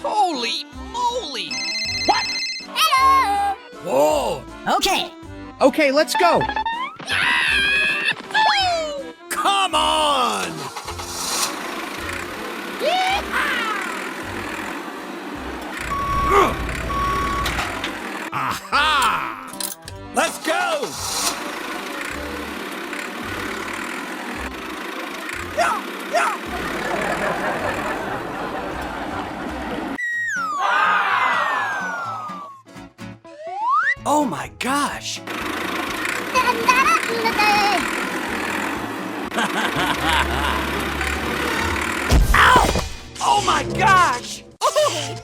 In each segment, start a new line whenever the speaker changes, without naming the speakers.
Holy moly!
What? Hello!
Whoa!
Okay.
Okay, let's go.
Come on! Aha! Let's go! Oh my gosh! Ow! Oh my gosh! Oh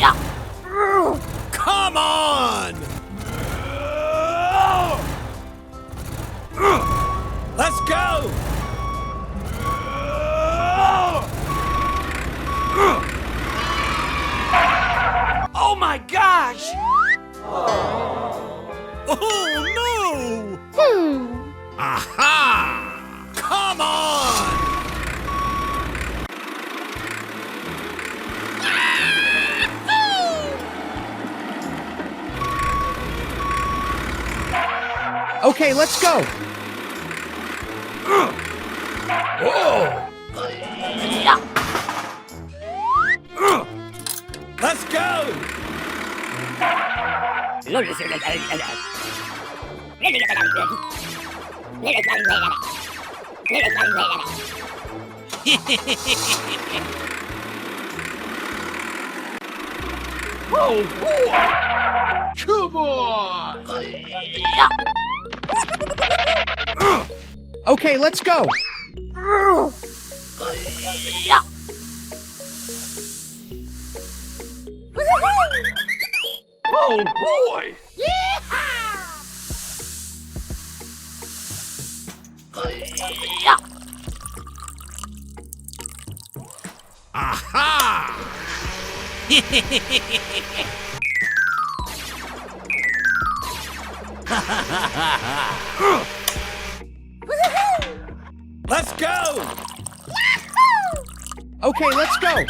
no! Come on! Let's go! Oh my gosh! Oh no! Aha! Come on!
Okay, let's go.
Whoa! Let's go! Oh boy! Come on!
Okay, let's go.
Oh boy! Aha! Let's go!
Okay, let's go.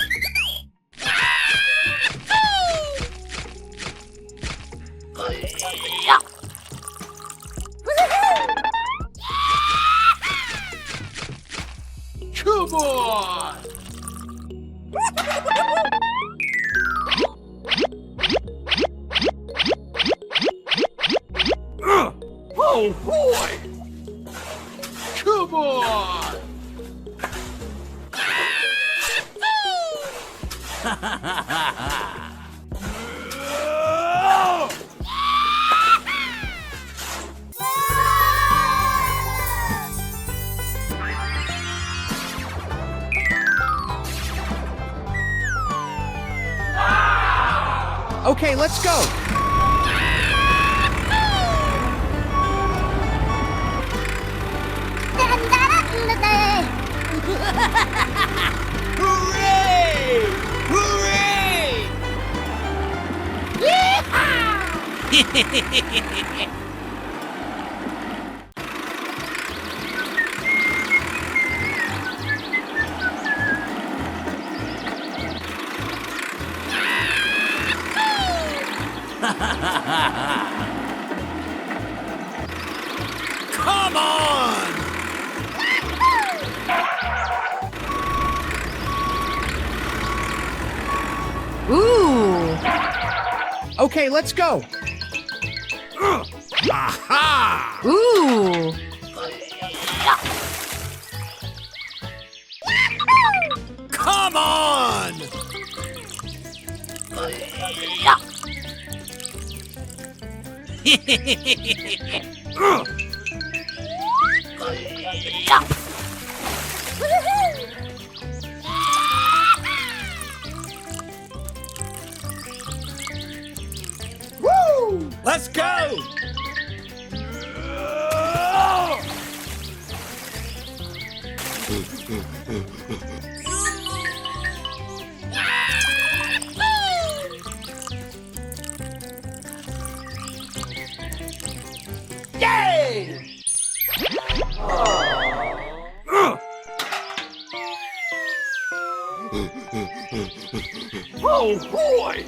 Come on! Oh boy! Come on!
Okay, let's go.
Hooray! Hooray! Come on!
Ooh.
Okay, let's go.
Aha!
Ooh.
Come on!
Woo.
Let's go! Yay! Oh, boy!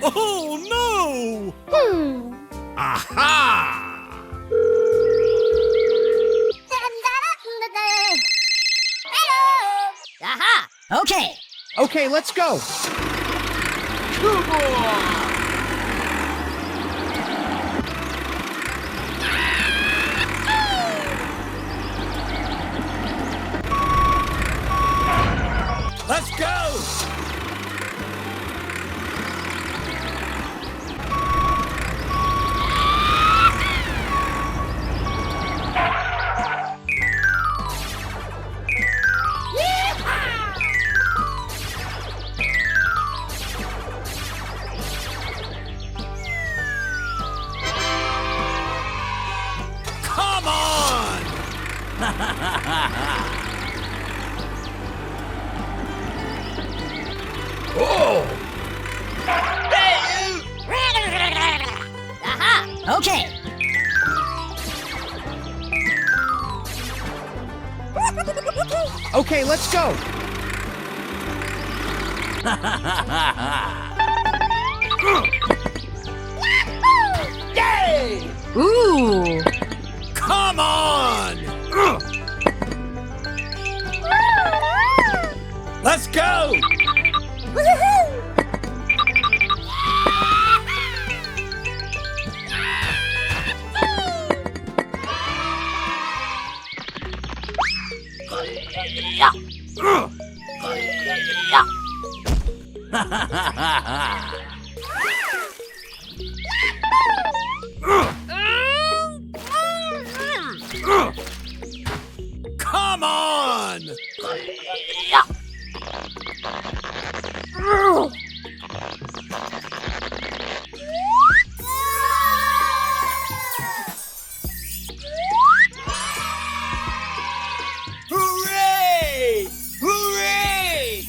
Oh, no! Aha!
Aha! Okay.
Okay, let's go.
Come on! Let's go! Come on! Oh!
Aha! Okay.
Okay, let's go.
Yay!
Ooh.
Come on! Let's go! Come on! Hooray! Hooray!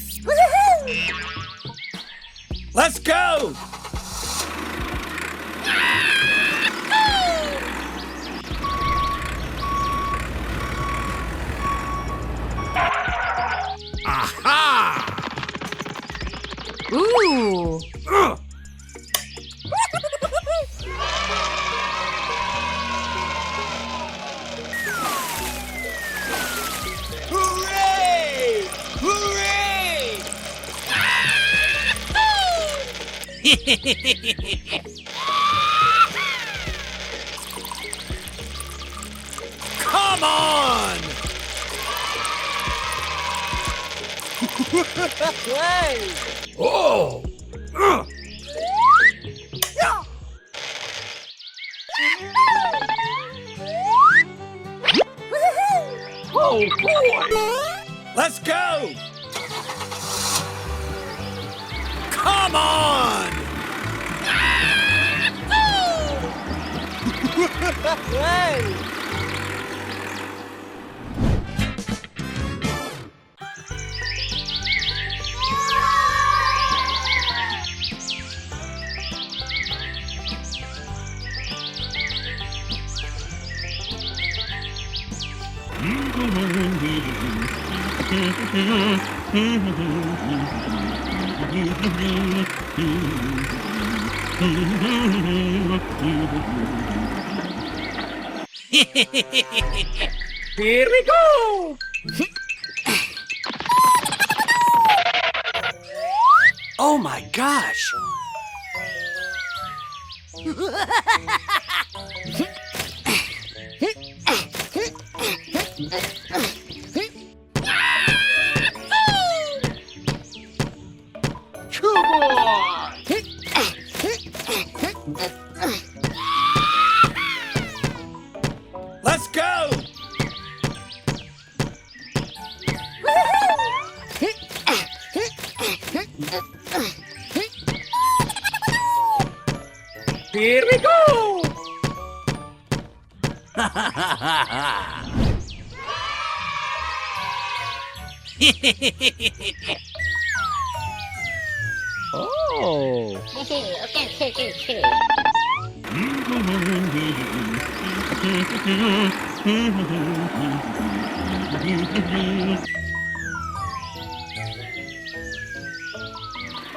Let's go! Aha!
Ooh.
Hooray! Hooray! Come on! Oh! Oh boy! Let's go! Come on! Here we go! Oh my gosh! Come on! Let's go! Here we go!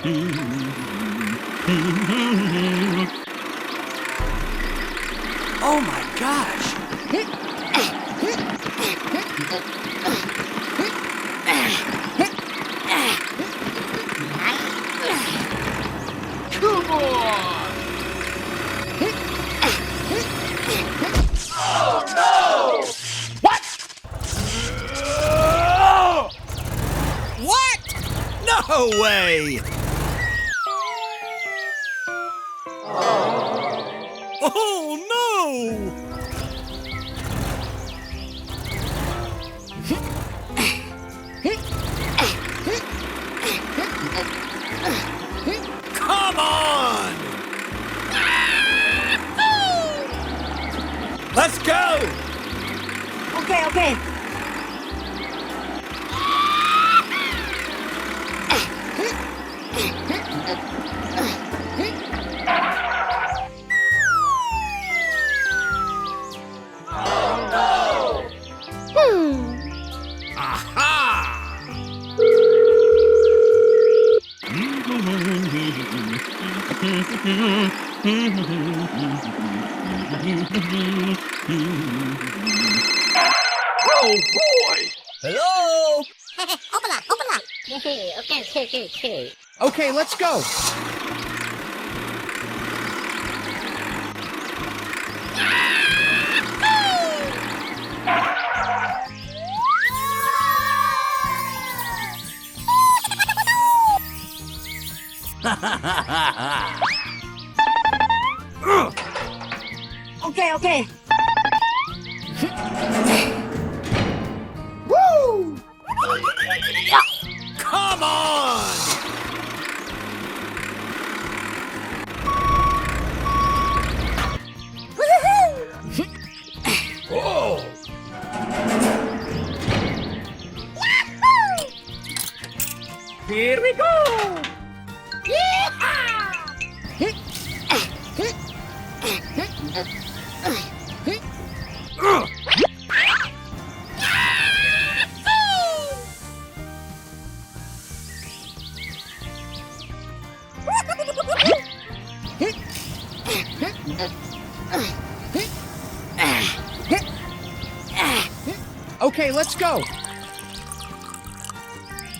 Oh! Oh my gosh! Come on! Oh no! What? What? No way! Oh no! Come on! Let's go!
Okay, okay.
Oh boy!
Hello?
Open up, open up. Okay.
Okay, let's go.
Okay.
Woo!
Come on! Oh! Here we go!
Okay, let's go.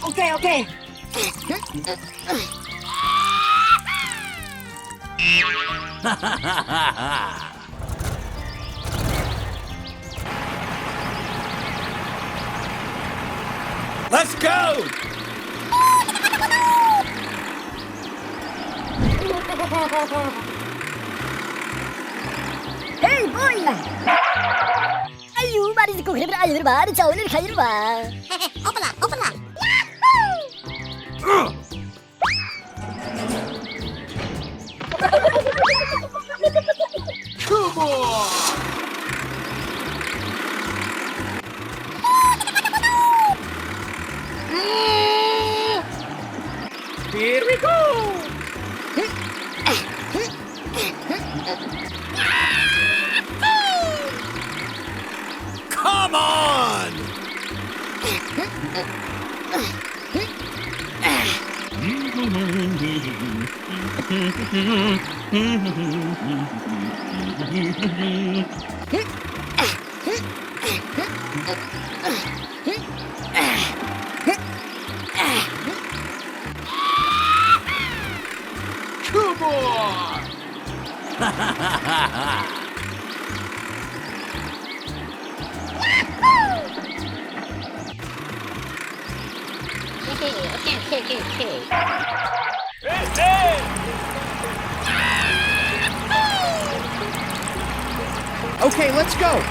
Okay.
Let's go!
Hey, boy! Ayo, mari ko kira ayo ba, di jauh ni kayu ba. Open up.
Come on! Here we go! Come on! Come on!
Okay, let's go.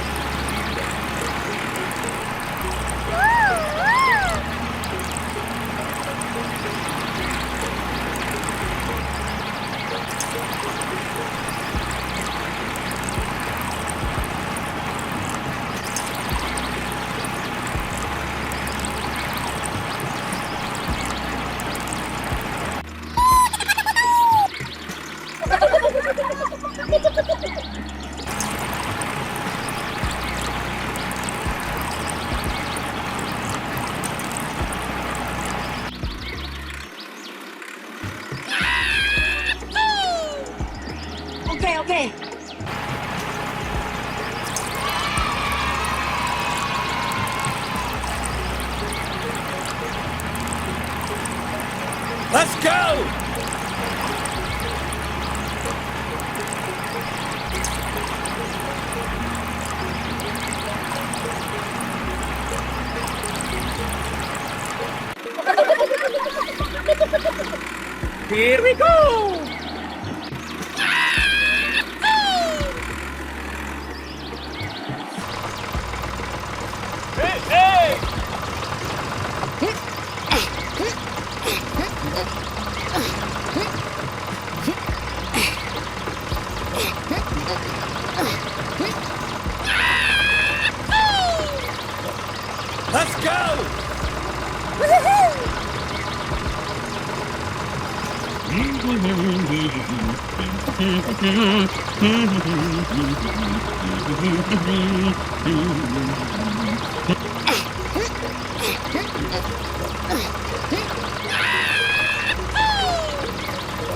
Here we go! Hey, hey! Let's go!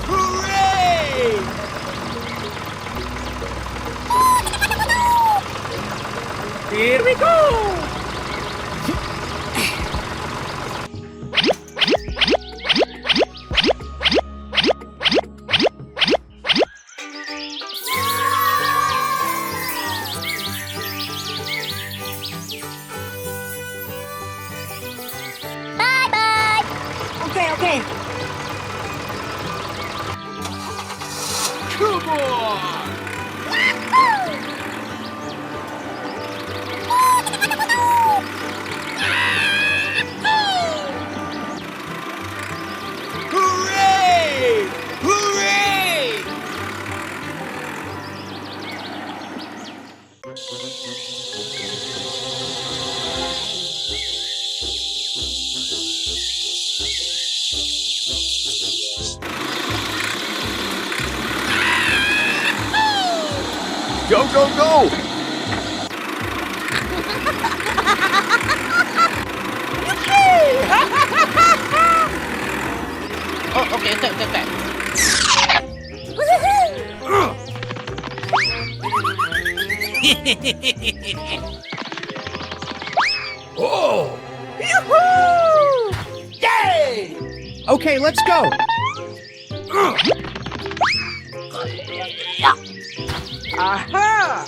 Hooray! Here we go!
Bye bye. Okay.
Come on! Hooray! Hooray!
Go, go, go!
Oh, okay, okay.
Oh! Yoo-hoo! Yay!
Okay, let's go.
Aha!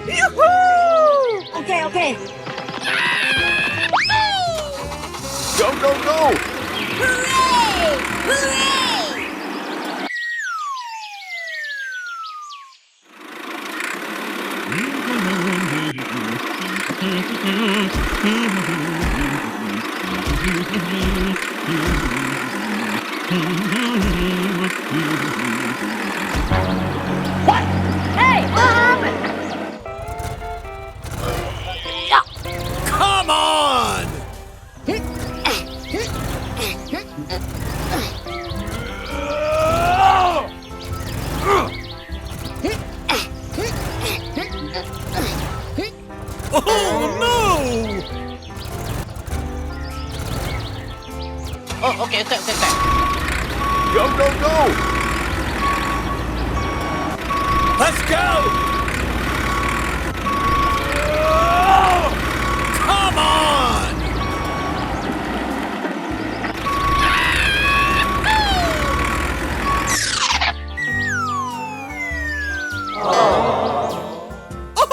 Yoo-hoo!
Okay.
Go, go, go!
Hooray! Hey, what happened?
Come on! Oh no!
Oh, okay.
Go, go, go!
Let's go! Come on!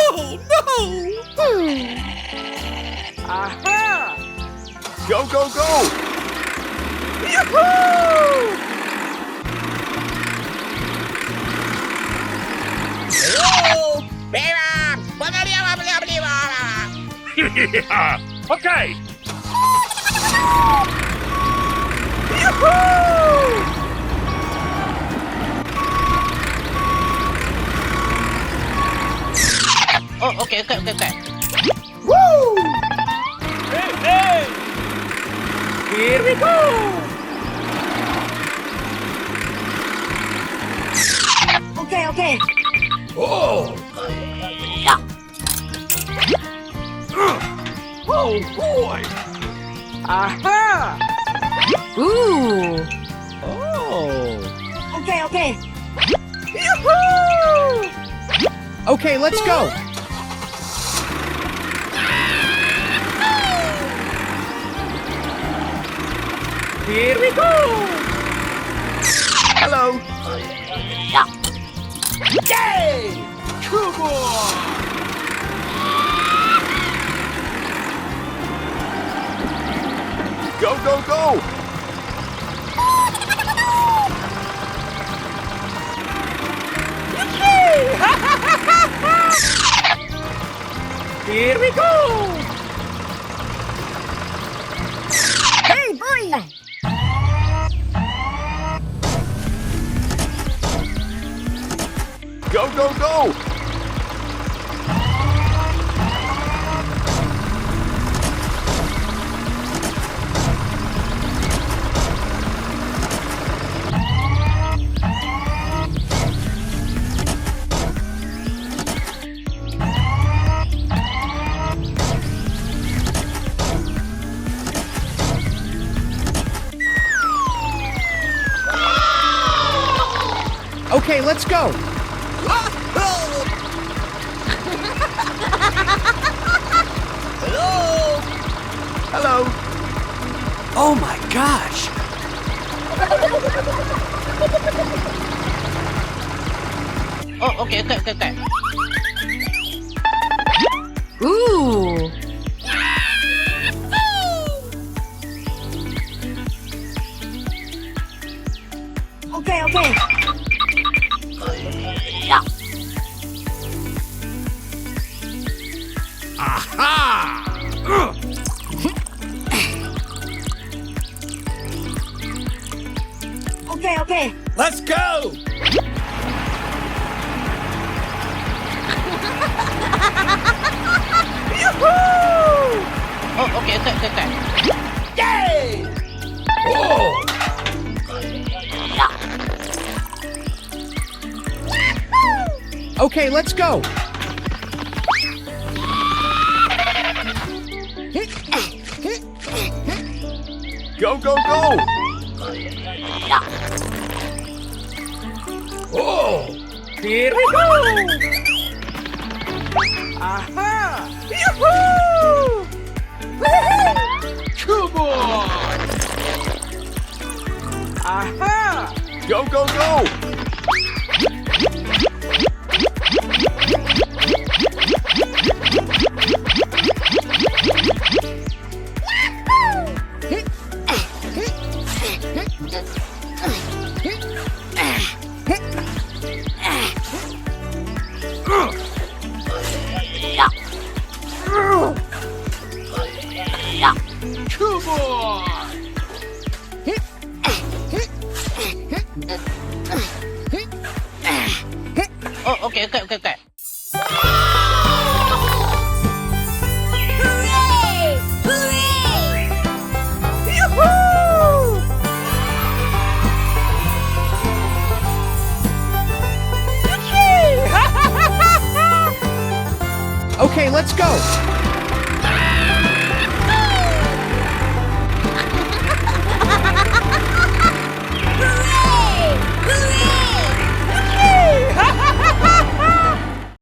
Oh no! Aha!
Go, go, go!
Yoo-hoo! Okay! Yoo-hoo!
Oh, okay.
Woo! Hey, hey! Here we go!
Okay.
Oh! Oh boy! Aha!
Ooh.
Oh!
Okay.
Yoo-hoo!
Okay, let's go.
Here we go!
Hello!
Yay! Good boy!
Go, go, go!
Here we go!
Hey, boy!
Go, go, go!
Okay, let's go.
Hello!
Oh my gosh!
Oh, okay, okay, okay, okay.
Ooh.
Okay, okay.
Aha!
Okay, okay.
Let's go!
Oh, okay, okay, okay, okay.
Yay! Oh!
Okay, let's go.
Go, go, go!
Oh! Here we go! Aha! Yoo-hoo! Good boy! Aha!
Go, go, go!
Good boy!
Oh, okay, okay, okay, okay.
Hooray! Hooray!
Okay, let's go.